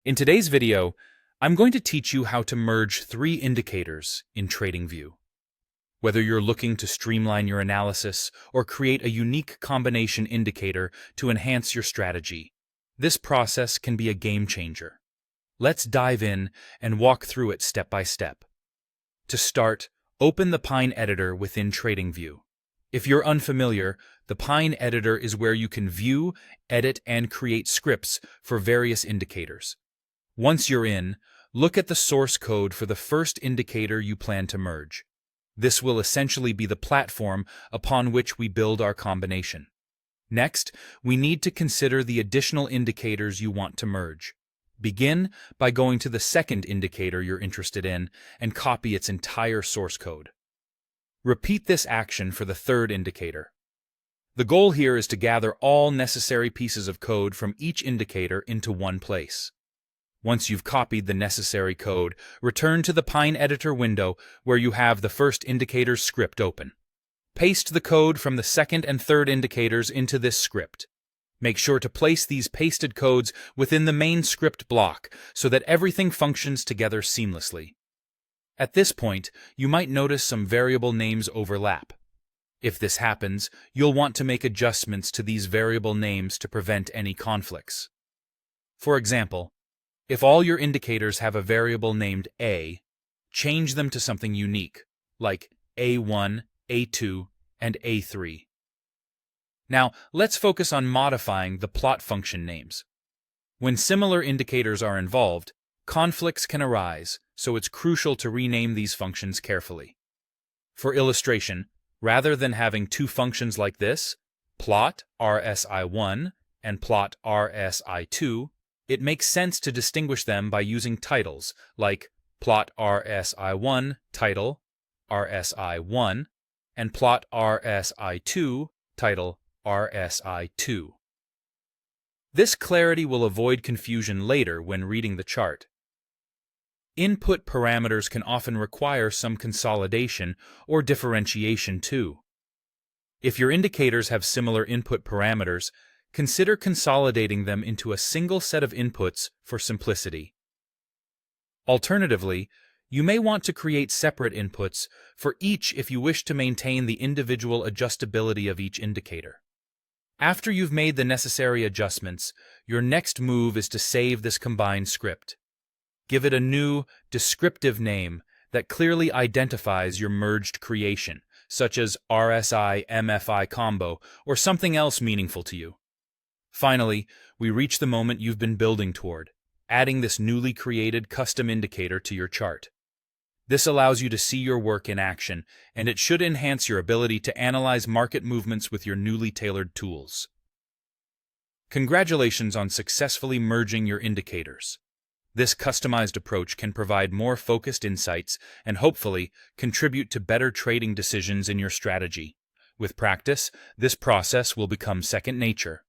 In today's video, I'm going to teach you how to merge three indicators in TradingView. Whether you're looking to streamline your analysis or create a unique combination indicator to enhance your strategy, this process can be a game changer. Let's dive in and walk through it step by step. To start, open the Pine editor within TradingView. If you're unfamiliar, the Pine editor is where you can view, edit, and create scripts for various indicators. Once you're in, look at the source code for the first indicator you plan to merge. This will essentially be the platform upon which we build our combination. Next, we need to consider the additional indicators you want to merge. Begin by going to the second indicator you're interested in and copy its entire source code. Repeat this action for the third indicator. The goal here is to gather all necessary pieces of code from each indicator into one place. Once you've copied the necessary code, return to the Pine editor window where you have the first indicator's script open. Paste the code from the second and third indicators into this script. Make sure to place these pasted codes within the main script block so that everything functions together seamlessly. At this point, you might notice some variable names overlap. If this happens, you'll want to make adjustments to these variable names to prevent any conflicts. For example, if all your indicators have a variable named A, change them to something unique, like A1, A2, and A3. Now, let's focus on modifying the plot function names. When similar indicators are involved, conflicts can arise, so it's crucial to rename these functions carefully. For illustration, rather than having two functions like this, plot RSI1 and plot RSI2, it makes sense to distinguish them by using titles like plot RSI1 title RSI1 and plot RSI2 title RSI2. This clarity will avoid confusion later when reading the chart. Input parameters can often require some consolidation or differentiation too. If your indicators have similar input parameters, consider consolidating them into a single set of inputs for simplicity. Alternatively, you may want to create separate inputs for each if you wish to maintain the individual adjustability of each indicator. After you've made the necessary adjustments, your next move is to save this combined script. Give it a new, descriptive name that clearly identifies your merged creation, such as RSI-MFI combo or something else meaningful to you. Finally, we reach the moment you've been building toward, adding this newly created custom indicator to your chart. This allows you to see your work in action, and it should enhance your ability to analyze market movements with your newly tailored tools. Congratulations on successfully merging your indicators. This customized approach can provide more focused insights and hopefully contribute to better trading decisions in your strategy. With practice, this process will become second nature.